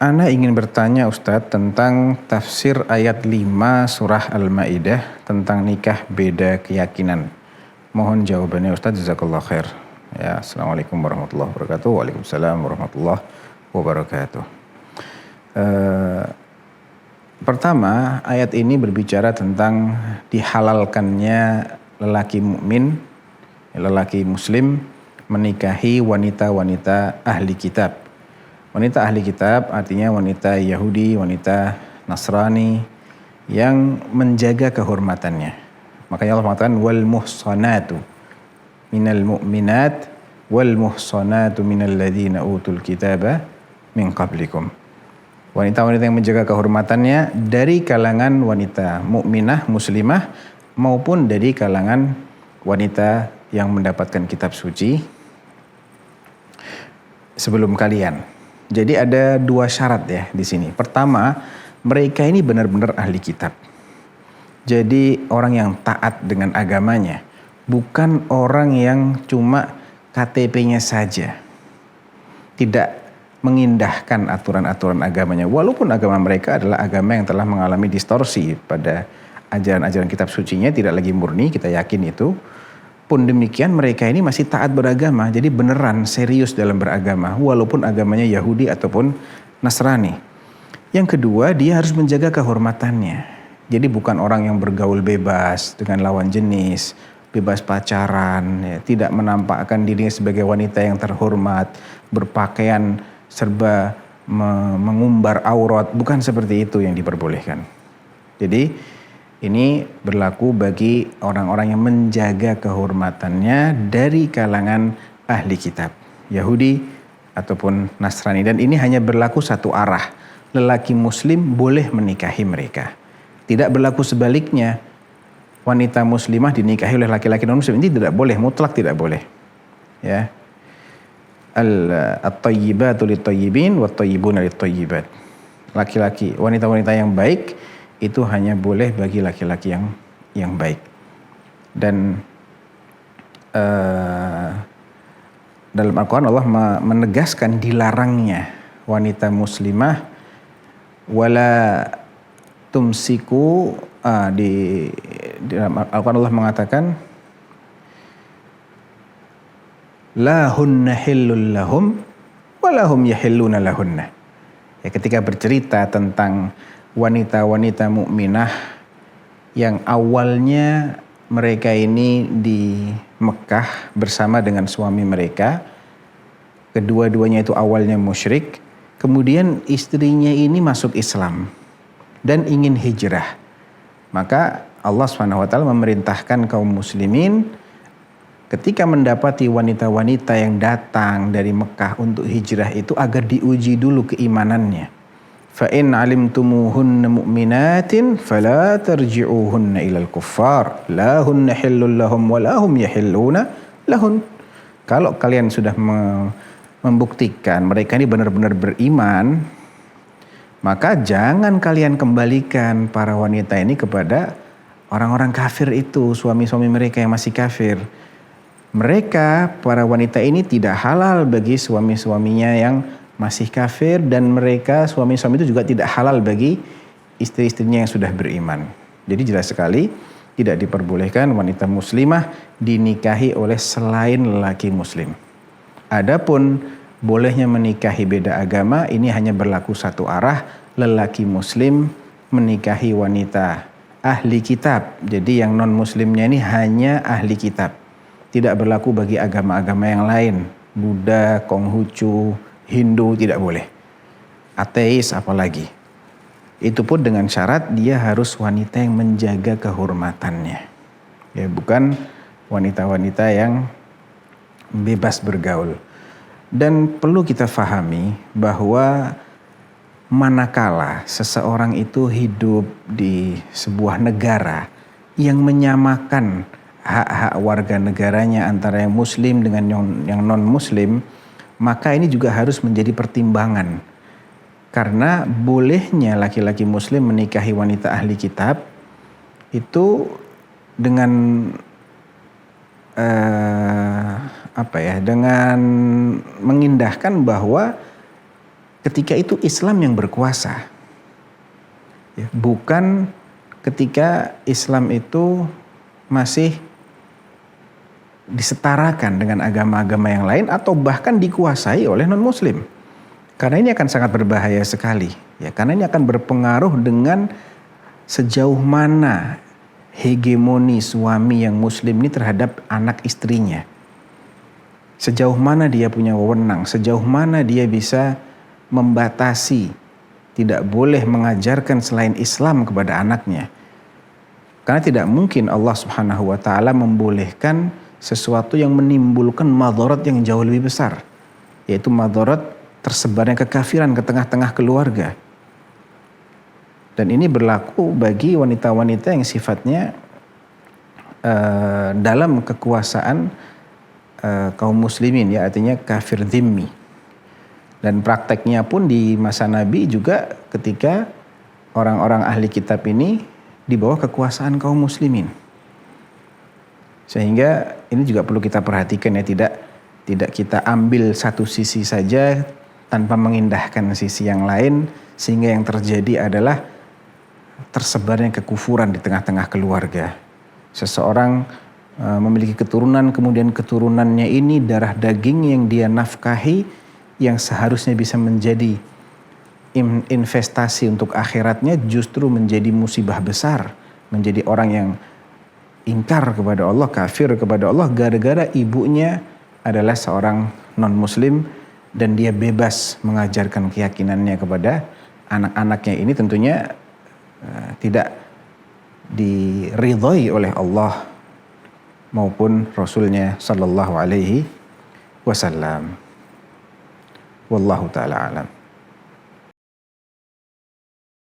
Ana ingin bertanya Ustadz tentang tafsir ayat 5 surah Al-Maidah tentang nikah beda keyakinan. Mohon jawabannya Ustadz, jazakallah khair. Ya, Assalamualaikum warahmatullahi wabarakatuh. Waalaikumsalam warahmatullahi wabarakatuh. Pertama, ayat ini berbicara tentang dihalalkannya lelaki mukmin, lelaki muslim menikahi wanita-wanita ahli kitab. Wanita ahli kitab artinya wanita Yahudi, wanita Nasrani yang menjaga kehormatannya. Makanya Allah mengatakan wal muhsanatu minal mu'minat wal muhsanatu minal ladzina utul kitaba min qablikum. Wanita-wanita yang menjaga kehormatannya dari kalangan wanita mukminah muslimah maupun dari kalangan wanita yang mendapatkan kitab suci sebelum kalian. Jadi ada dua syarat ya di sini. Pertama, mereka ini benar-benar ahli kitab. Jadi orang yang taat dengan agamanya, bukan orang yang cuma KTP-nya saja. Tidak mengindahkan aturan-aturan agamanya. Walaupun agama mereka adalah agama yang telah mengalami distorsi pada ajaran-ajaran kitab sucinya, tidak lagi murni, kita yakin itu. Pun demikian mereka ini masih taat beragama, jadi beneran serius dalam beragama walaupun agamanya Yahudi ataupun Nasrani. Yang kedua, dia harus menjaga kehormatannya. Jadi bukan orang yang bergaul bebas dengan lawan jenis, bebas pacaran, ya, tidak menampakkan dirinya sebagai wanita yang terhormat, berpakaian serba mengumbar aurat, bukan seperti itu yang diperbolehkan. Jadi ini berlaku bagi orang-orang yang menjaga kehormatannya dari kalangan ahli kitab, Yahudi ataupun Nasrani. Dan ini hanya berlaku satu arah. Lelaki muslim boleh menikahi mereka. Tidak berlaku sebaliknya. Wanita muslimah dinikahi oleh laki-laki non-muslim. Ini tidak boleh, mutlak tidak boleh. Ya. At-tayyibatu lit-tayyibin wat-tayyibuna lit-tayyibat. Laki-laki, wanita-wanita yang baik itu hanya boleh bagi laki-laki yang baik. Dan dalam Al-Quran Allah menegaskan dilarangnya wanita muslimah wala tumsiku, di dalam Al-Quran Allah mengatakan la hunna hillul lahum walahum yahilluna lahunna. Ya, ketika bercerita tentang wanita-wanita mukminah yang awalnya mereka ini di Mekah bersama dengan suami mereka, kedua-duanya itu awalnya musyrik, kemudian istrinya ini masuk Islam dan ingin hijrah. Maka Allah SWT memerintahkan kaum muslimin ketika mendapati wanita-wanita yang datang dari Mekah untuk hijrah itu agar diuji dulu keimanannya. Fa in alimtumuhunna mu'minatin fala tarji'uhunna ilal kuffar la hunna hillul lahum wa lahum yahilluna lahun. Kalau kalian sudah membuktikan mereka ini benar-benar beriman, maka jangan kalian kembalikan para wanita ini kepada orang-orang kafir itu, suami-suami mereka yang masih kafir. Mereka, para wanita ini tidak halal bagi suami-suaminya yang masih kafir, dan mereka suami-suami itu juga tidak halal bagi istri-istrinya yang sudah beriman. Jadi jelas sekali tidak diperbolehkan wanita muslimah dinikahi oleh selain lelaki muslim. Adapun bolehnya menikahi beda agama ini hanya berlaku satu arah, lelaki muslim menikahi wanita ahli kitab. Jadi yang non muslimnya ini hanya ahli kitab. Tidak berlaku bagi agama-agama yang lain. Buddha, Konghucu, Hindu tidak boleh. Ateis apalagi. Itu pun dengan syarat dia harus wanita yang menjaga kehormatannya. Ya, bukan wanita-wanita yang bebas bergaul. Dan perlu kita fahami bahwa manakala seseorang itu hidup di sebuah negara yang menyamakan hak-hak warga negaranya antara yang muslim dengan yang non-muslim, maka ini juga harus menjadi pertimbangan. Karena bolehnya laki-laki muslim menikahi wanita ahli kitab itu dengan dengan mengindahkan bahwa ketika itu Islam yang berkuasa. Ya, bukan ketika Islam itu masih disetarakan dengan agama-agama yang lain atau bahkan dikuasai oleh non-muslim. Karena ini akan sangat berbahaya sekali. Ya, karena ini akan berpengaruh dengan sejauh mana hegemoni suami yang muslim ini terhadap anak istrinya. Sejauh mana dia punya wewenang, sejauh mana dia bisa membatasi, tidak boleh mengajarkan selain Islam kepada anaknya. Karena tidak mungkin Allah Subhanahu wa taala membolehkan sesuatu yang menimbulkan madarat yang jauh lebih besar, yaitu madarat tersebarnya kekafiran ke tengah-tengah keluarga. Dan ini berlaku bagi wanita-wanita yang sifatnya dalam kekuasaan kaum muslimin, ya, artinya kafir dhimmi. Dan prakteknya pun di masa Nabi juga ketika orang-orang ahli kitab ini di bawah kekuasaan kaum muslimin. Sehingga ini juga perlu kita perhatikan, ya, tidak kita ambil satu sisi saja tanpa mengindahkan sisi yang lain, sehingga yang terjadi adalah tersebarnya kekufuran di tengah-tengah keluarga. Seseorang memiliki keturunan, kemudian keturunannya ini darah daging yang dia nafkahi, yang seharusnya bisa menjadi investasi untuk akhiratnya, justru menjadi musibah besar, menjadi orang yang ingkar kepada Allah, kafir kepada Allah, gara-gara ibunya adalah seorang non-muslim dan dia bebas mengajarkan keyakinannya kepada anak-anaknya. Ini tentunya tidak diridhai oleh Allah maupun Rasulnya sallallahu alaihi wasallam. Wallahu ta'ala alam.